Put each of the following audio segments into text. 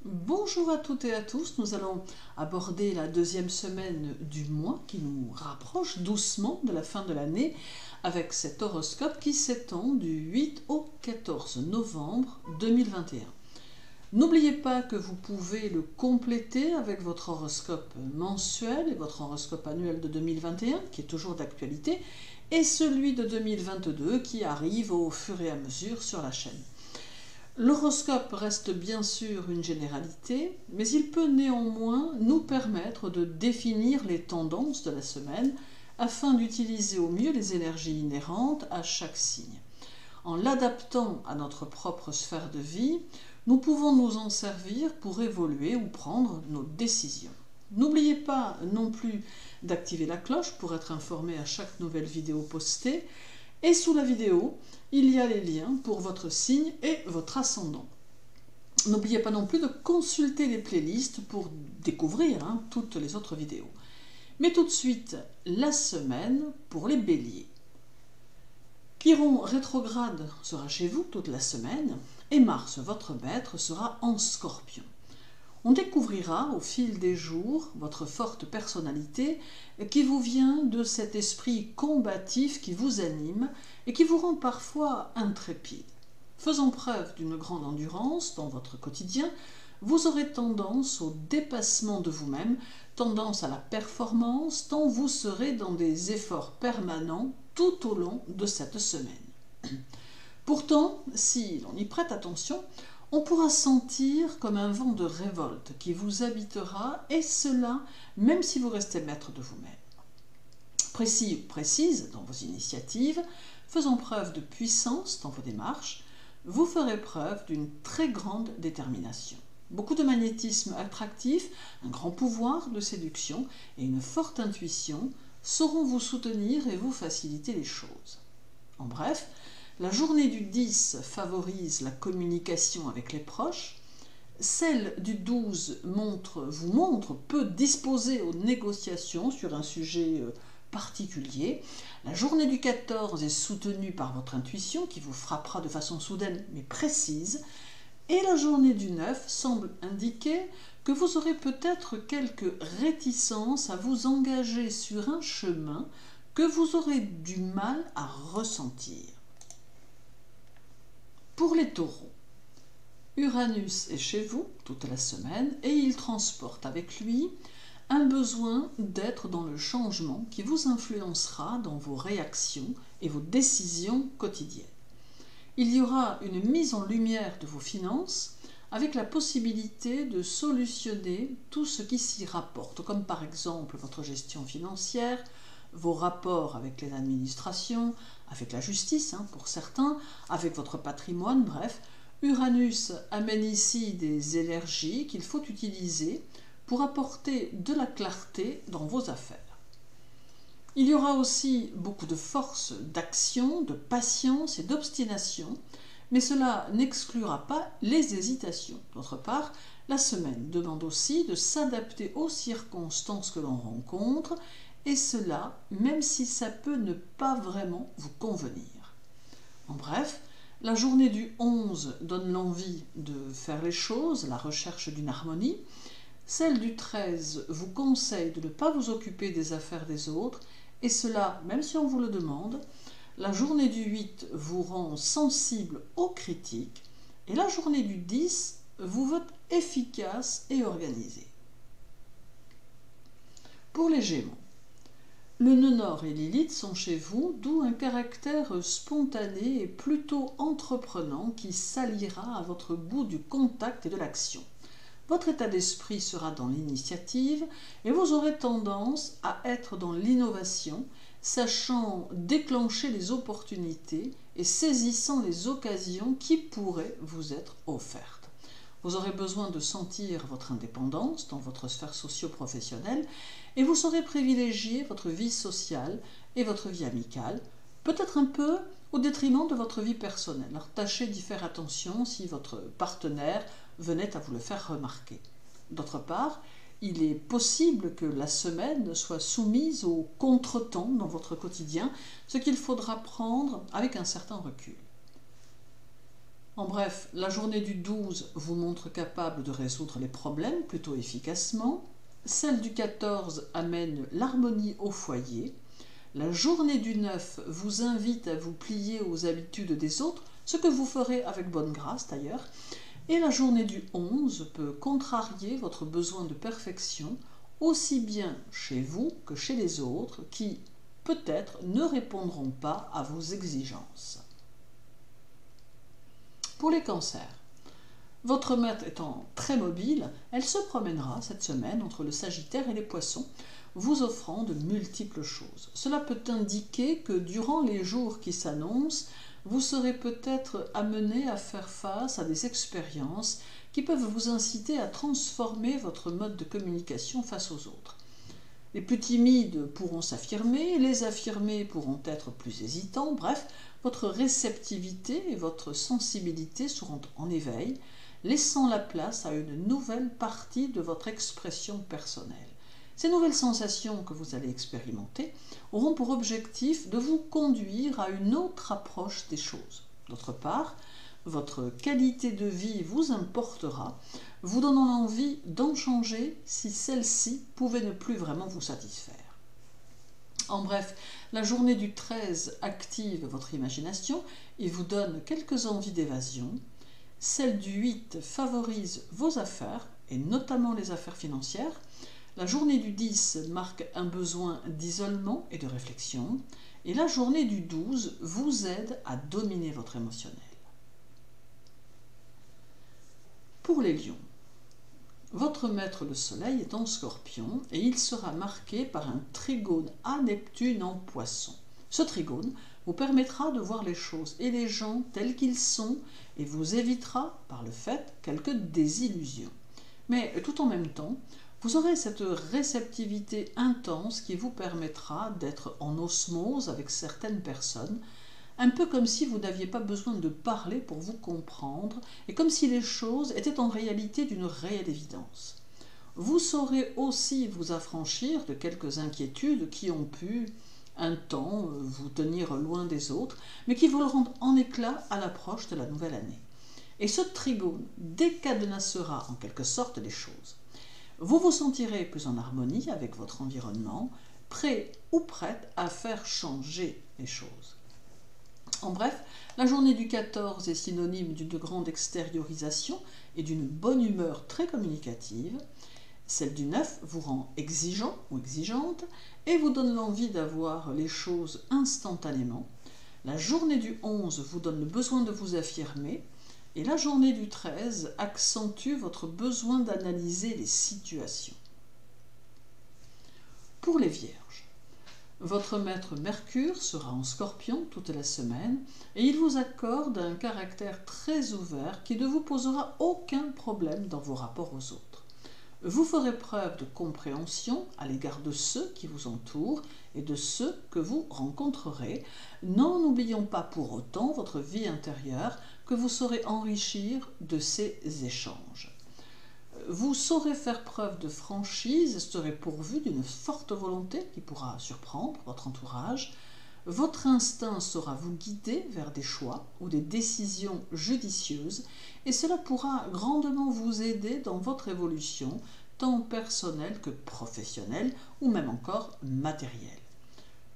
Bonjour à toutes et à tous, nous allons aborder la deuxième semaine du mois qui nous rapproche doucement de la fin de l'année avec cet horoscope qui s'étend du 8 au 14 novembre 2021. N'oubliez pas que vous pouvez le compléter avec votre horoscope mensuel et votre horoscope annuel de 2021 qui est toujours d'actualité et celui de 2022 qui arrive au fur et à mesure sur la chaîne. L'horoscope reste bien sûr une généralité, mais il peut néanmoins nous permettre de définir les tendances de la semaine afin d'utiliser au mieux les énergies inhérentes à chaque signe. En l'adaptant à notre propre sphère de vie, nous pouvons nous en servir pour évoluer ou prendre nos décisions. N'oubliez pas non plus d'activer la cloche pour être informé à chaque nouvelle vidéo postée. Et sous la vidéo, il y a les liens pour votre signe et votre ascendant. N'oubliez pas non plus de consulter les playlists pour découvrir toutes les autres vidéos. Mais tout de suite, la semaine pour les béliers. Chiron rétrograde sera chez vous toute la semaine et Mars, votre maître, sera en Scorpion. On découvrira au fil des jours votre forte personnalité qui vous vient de cet esprit combatif qui vous anime et qui vous rend parfois intrépide. Faisant preuve d'une grande endurance dans votre quotidien, vous aurez tendance au dépassement de vous-même, tendance à la performance, tant vous serez dans des efforts permanents tout au long de cette semaine. Pourtant, si l'on y prête attention, on pourra sentir comme un vent de révolte qui vous habitera, et cela même si vous restez maître de vous-même. Précis ou précise dans vos initiatives, faisant preuve de puissance dans vos démarches, vous ferez preuve d'une très grande détermination. Beaucoup de magnétisme attractif, un grand pouvoir de séduction et une forte intuition sauront vous soutenir et vous faciliter les choses. En bref, la journée du 10 favorise la communication avec les proches, celle du 12 vous montre peu disposé aux négociations sur un sujet particulier, la journée du 14 est soutenue par votre intuition qui vous frappera de façon soudaine mais précise, et la journée du 9 semble indiquer que vous aurez peut-être quelques réticences à vous engager sur un chemin que vous aurez du mal à ressentir. Pour les taureaux, Uranus est chez vous toute la semaine et il transporte avec lui un besoin d'être dans le changement qui vous influencera dans vos réactions et vos décisions quotidiennes. Il y aura une mise en lumière de vos finances avec la possibilité de solutionner tout ce qui s'y rapporte, comme par exemple votre gestion financière, vos rapports avec les administrations, avec la justice pour certains, avec votre patrimoine, bref. Uranus amène ici des énergies qu'il faut utiliser pour apporter de la clarté dans vos affaires. Il y aura aussi beaucoup de force, d'action, de patience et d'obstination, mais cela n'exclura pas les hésitations. D'autre part, la semaine demande aussi de s'adapter aux circonstances que l'on rencontre, et cela même si ça peut ne pas vraiment vous convenir. En bref, la journée du 11 donne l'envie de faire les choses, la recherche d'une harmonie. Celle du 13 vous conseille de ne pas vous occuper des affaires des autres, et cela même si on vous le demande. La journée du 8 vous rend sensible aux critiques, et la journée du 10 vous veut efficace et organisé. Pour les Gémeaux, le nœud nord et Lilith sont chez vous, d'où un caractère spontané et plutôt entreprenant qui s'alliera à votre goût du contact et de l'action. Votre état d'esprit sera dans l'initiative et vous aurez tendance à être dans l'innovation, sachant déclencher les opportunités et saisissant les occasions qui pourraient vous être offertes. Vous aurez besoin de sentir votre indépendance dans votre sphère socio-professionnelle et vous saurez privilégier votre vie sociale et votre vie amicale, peut-être un peu au détriment de votre vie personnelle. Alors tâchez d'y faire attention si votre partenaire venait à vous le faire remarquer. D'autre part, il est possible que la semaine soit soumise aux contretemps dans votre quotidien, ce qu'il faudra prendre avec un certain recul. En bref, la journée du 12 vous montre capable de résoudre les problèmes plutôt efficacement. Celle du 14 amène l'harmonie au foyer. La journée du 9 vous invite à vous plier aux habitudes des autres, ce que vous ferez avec bonne grâce d'ailleurs. Et la journée du 11 peut contrarier votre besoin de perfection, aussi bien chez vous que chez les autres, qui, peut-être, ne répondront pas à vos exigences. Pour les cancers, votre maître étant très mobile, elle se promènera cette semaine entre le Sagittaire et les Poissons, vous offrant de multiples choses. Cela peut indiquer que durant les jours qui s'annoncent, vous serez peut-être amené à faire face à des expériences qui peuvent vous inciter à transformer votre mode de communication face aux autres. Les plus timides pourront s'affirmer, les affirmés pourront être plus hésitants, bref, votre réceptivité et votre sensibilité seront en éveil, laissant la place à une nouvelle partie de votre expression personnelle. Ces nouvelles sensations que vous allez expérimenter auront pour objectif de vous conduire à une autre approche des choses. D'autre part, votre qualité de vie vous importera, vous donnant l'envie d'en changer si celle-ci pouvait ne plus vraiment vous satisfaire. En bref, la journée du 13 active votre imagination et vous donne quelques envies d'évasion. Celle du 8 favorise vos affaires, et notamment les affaires financières. La journée du 10 marque un besoin d'isolement et de réflexion. Et la journée du 12 vous aide à dominer votre émotionnel. Pour les lions, votre maître le soleil est en Scorpion et il sera marqué par un trigone à Neptune en Poisson. Ce trigone vous permettra de voir les choses et les gens tels qu'ils sont et vous évitera par le fait quelques désillusions. Mais tout en même temps, vous aurez cette réceptivité intense qui vous permettra d'être en osmose avec certaines personnes, un peu comme si vous n'aviez pas besoin de parler pour vous comprendre et comme si les choses étaient en réalité d'une réelle évidence. Vous saurez aussi vous affranchir de quelques inquiétudes qui ont pu, un temps, vous tenir loin des autres, mais qui vous le rendent en éclat à l'approche de la nouvelle année. Et ce trigone décadenassera en quelque sorte les choses. Vous vous sentirez plus en harmonie avec votre environnement, prêt ou prête à faire changer les choses. En bref, la journée du 14 est synonyme d'une grande extériorisation et d'une bonne humeur très communicative. Celle du 9 vous rend exigeant ou exigeante et vous donne l'envie d'avoir les choses instantanément. La journée du 11 vous donne le besoin de vous affirmer. Et la journée du 13 accentue votre besoin d'analyser les situations. Pour les Vierges, votre maître Mercure sera en Scorpion toute la semaine et il vous accorde un caractère très ouvert qui ne vous posera aucun problème dans vos rapports aux autres. Vous ferez preuve de compréhension à l'égard de ceux qui vous entourent et de ceux que vous rencontrerez, n'en oubliant pas pour autant votre vie intérieure que vous saurez enrichir de ces échanges. Vous saurez faire preuve de franchise et serez pourvu d'une forte volonté qui pourra surprendre votre entourage. Votre instinct saura vous guider vers des choix ou des décisions judicieuses et cela pourra grandement vous aider dans votre évolution, tant personnelle que professionnelle ou même encore matérielle.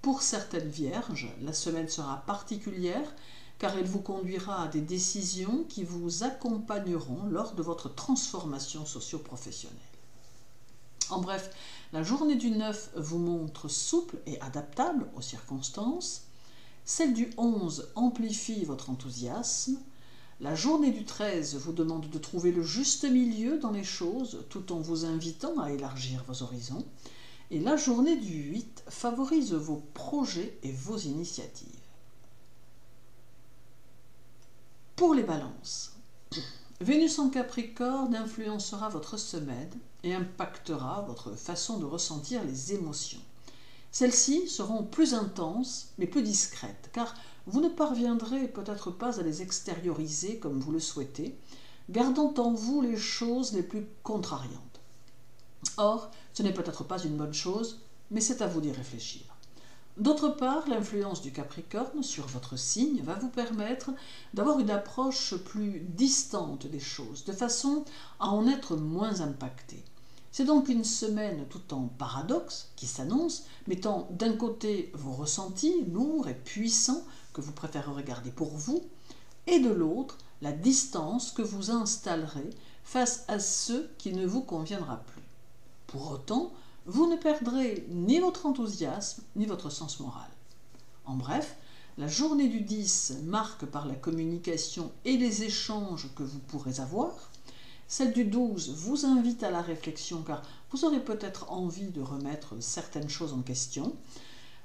Pour certaines vierges, la semaine sera particulière car elle vous conduira à des décisions qui vous accompagneront lors de votre transformation socio-professionnelle. En bref, la journée du 9 vous montre souple et adaptable aux circonstances. Celle du 11 amplifie votre enthousiasme. La journée du 13 vous demande de trouver le juste milieu dans les choses tout en vous invitant à élargir vos horizons. Et la journée du 8 favorise vos projets et vos initiatives. Pour les balances, Vénus en Capricorne influencera votre semaine et impactera votre façon de ressentir les émotions. Celles-ci seront plus intenses mais plus discrètes car vous ne parviendrez peut-être pas à les extérioriser comme vous le souhaitez, gardant en vous les choses les plus contrariantes. Or, ce n'est peut-être pas une bonne chose, mais c'est à vous d'y réfléchir. D'autre part, l'influence du Capricorne sur votre signe va vous permettre d'avoir une approche plus distante des choses, de façon à en être moins impacté. C'est donc une semaine tout en paradoxe qui s'annonce, mettant d'un côté vos ressentis lourds et puissants que vous préférerez garder pour vous, et de l'autre la distance que vous installerez face à ceux qui ne vous conviendra plus. Pour autant, vous ne perdrez ni votre enthousiasme ni votre sens moral. En bref, la journée du 10 marque par la communication et les échanges que vous pourrez avoir. Celle du 12 vous invite à la réflexion car vous aurez peut-être envie de remettre certaines choses en question.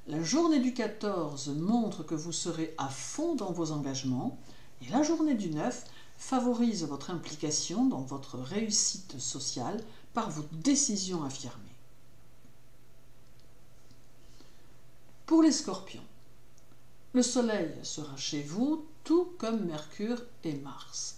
La journée du 14 montre que vous serez à fond dans vos engagements et la journée du 9 favorise votre implication dans votre réussite sociale par vos décisions affirmées. Pour les Scorpions, le Soleil sera chez vous tout comme Mercure et Mars.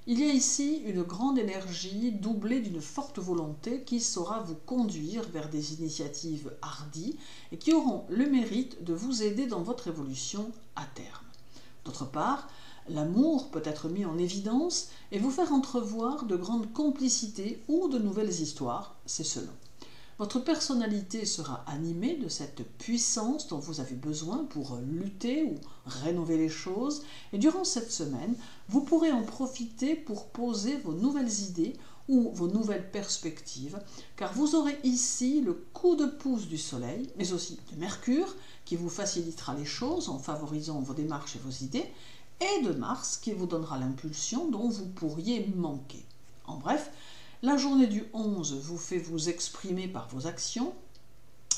Il y a ici une grande énergie doublée d'une forte volonté qui saura vous conduire vers des initiatives hardies et qui auront le mérite de vous aider dans votre évolution à terme. D'autre part, l'amour peut être mis en évidence et vous faire entrevoir de grandes complicités ou de nouvelles histoires, c'est selon. Votre personnalité sera animée de cette puissance dont vous avez besoin pour lutter ou rénover les choses et durant cette semaine, vous pourrez en profiter pour poser vos nouvelles idées ou vos nouvelles perspectives car vous aurez ici le coup de pouce du Soleil mais aussi de Mercure qui vous facilitera les choses en favorisant vos démarches et vos idées et de Mars qui vous donnera l'impulsion dont vous pourriez manquer. En bref, la journée du 11 vous fait vous exprimer par vos actions.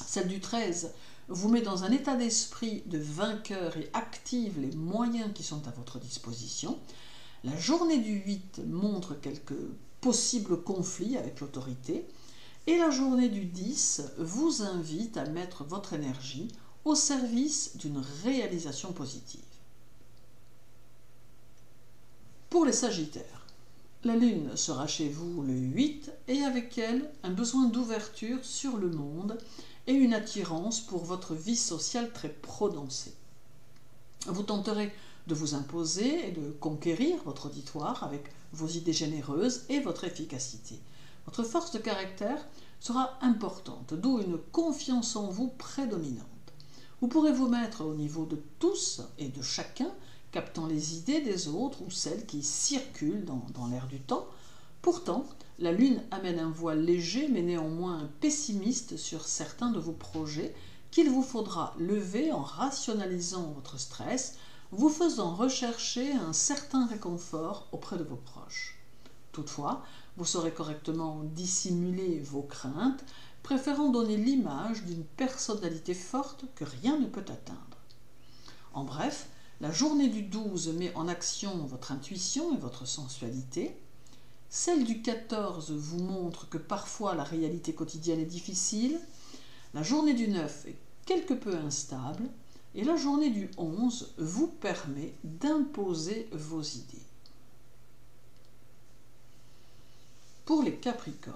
Celle du 13 vous met dans un état d'esprit de vainqueur et active les moyens qui sont à votre disposition. La journée du 8 montre quelques possibles conflits avec l'autorité. Et la journée du 10 vous invite à mettre votre énergie au service d'une réalisation positive. Pour les Sagittaires, la Lune sera chez vous le 8 et avec elle un besoin d'ouverture sur le monde et une attirance pour votre vie sociale très prononcée. Vous tenterez de vous imposer et de conquérir votre auditoire avec vos idées généreuses et votre efficacité. Votre force de caractère sera importante, d'où une confiance en vous prédominante. Vous pourrez vous mettre au niveau de tous et de chacun, captant les idées des autres ou celles qui circulent dans l'air du temps. Pourtant, la Lune amène un voile léger mais néanmoins pessimiste sur certains de vos projets qu'il vous faudra lever en rationalisant votre stress, vous faisant rechercher un certain réconfort auprès de vos proches. Toutefois, vous saurez correctement dissimuler vos craintes, préférant donner l'image d'une personnalité forte que rien ne peut atteindre. En bref, la journée du 12 met en action votre intuition et votre sensualité. Celle du 14 vous montre que parfois la réalité quotidienne est difficile. La journée du 9 est quelque peu instable. Et la journée du 11 vous permet d'imposer vos idées. Pour les Capricornes,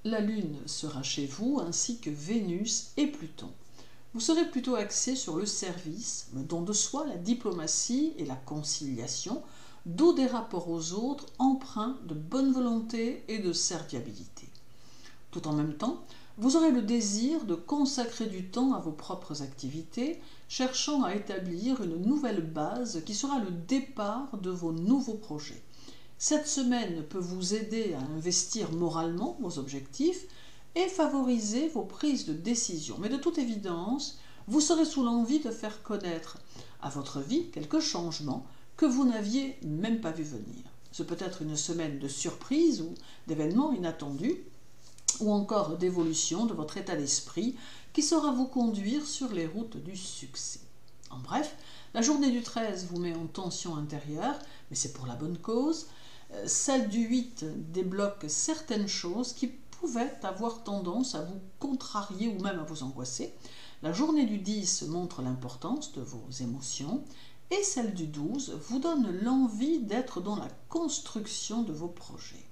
la Lune sera chez vous ainsi que Vénus et Pluton. Vous serez plutôt axé sur le service, le don de soi, la diplomatie et la conciliation, d'où des rapports aux autres empreints de bonne volonté et de serviabilité. Tout en même temps, vous aurez le désir de consacrer du temps à vos propres activités, cherchant à établir une nouvelle base qui sera le départ de vos nouveaux projets. Cette semaine peut vous aider à investir moralement vos objectifs et favoriser vos prises de décision. Mais de toute évidence, vous serez sous l'envie de faire connaître à votre vie quelques changements que vous n'aviez même pas vu venir. Ce peut être une semaine de surprises ou d'événements inattendus, ou encore d'évolution de votre état d'esprit qui saura vous conduire sur les routes du succès. En bref, la journée du 13 vous met en tension intérieure, mais c'est pour la bonne cause. Celle du 8 débloque certaines choses qui pouvaient avoir tendance à vous contrarier ou même à vous angoisser. La journée du 10 montre l'importance de vos émotions et celle du 12 vous donne l'envie d'être dans la construction de vos projets.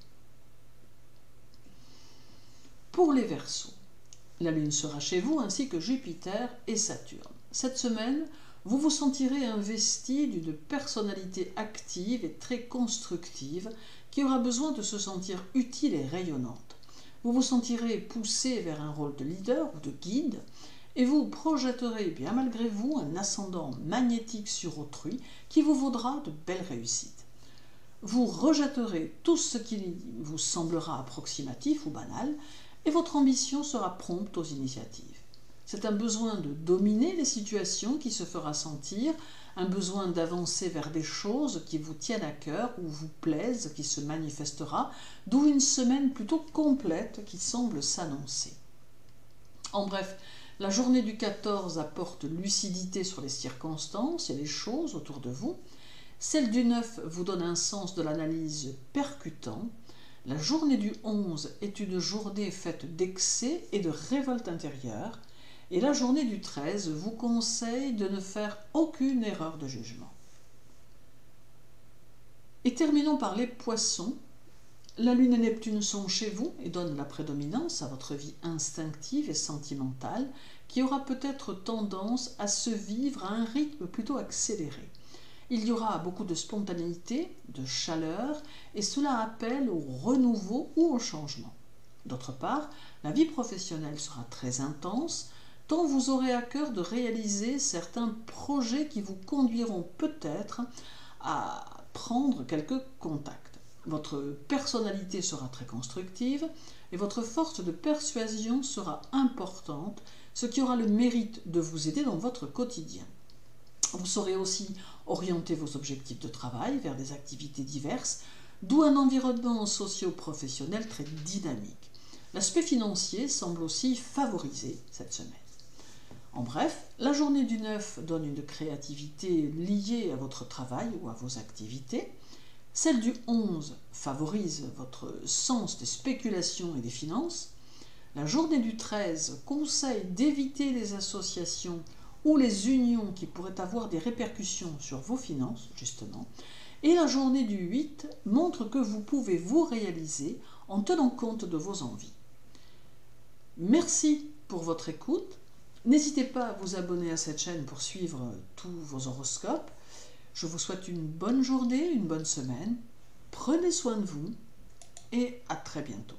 Pour les Verseaux, La Lune sera chez vous ainsi que Jupiter et Saturne. Cette semaine, vous vous sentirez investi d'une personnalité active et très constructive qui aura besoin de se sentir utile et rayonnante. Vous vous sentirez poussé vers un rôle de leader ou de guide et vous projetterez bien malgré vous un ascendant magnétique sur autrui qui vous vaudra de belles réussites. Vous rejetterez tout ce qui vous semblera approximatif ou banal et votre ambition sera prompte aux initiatives. C'est un besoin de dominer les situations qui se fera sentir, un besoin d'avancer vers des choses qui vous tiennent à cœur ou vous plaisent qui se manifestera, d'où une semaine plutôt complète qui semble s'annoncer. En bref, la journée du 14 apporte lucidité sur les circonstances et les choses autour de vous. Celle du 9 vous donne un sens de l'analyse percutant. La journée du 11 est une journée faite d'excès et de révolte intérieure. Et la journée du 13 vous conseille de ne faire aucune erreur de jugement. Et terminons par les poissons. La Lune et Neptune sont chez vous et donnent la prédominance à votre vie instinctive et sentimentale qui aura peut-être tendance à se vivre à un rythme plutôt accéléré. Il y aura beaucoup de spontanéité, de chaleur et cela appelle au renouveau ou au changement. D'autre part, la vie professionnelle sera très intense, tant vous aurez à cœur de réaliser certains projets qui vous conduiront peut-être à prendre quelques contacts. Votre personnalité sera très constructive et votre force de persuasion sera importante, ce qui aura le mérite de vous aider dans votre quotidien. Vous saurez aussi orienter vos objectifs de travail vers des activités diverses, d'où un environnement socio-professionnel très dynamique. L'aspect financier semble aussi favorisé cette semaine. En bref, la journée du 9 donne une créativité liée à votre travail ou à vos activités. Celle du 11 favorise votre sens des spéculations et des finances. La journée du 13 conseille d'éviter les associations ou les unions qui pourraient avoir des répercussions sur vos finances, justement. Et la journée du 8 montre que vous pouvez vous réaliser en tenant compte de vos envies. Merci pour votre écoute. N'hésitez pas à vous abonner à cette chaîne pour suivre tous vos horoscopes. Je vous souhaite une bonne journée, une bonne semaine. Prenez soin de vous et à très bientôt.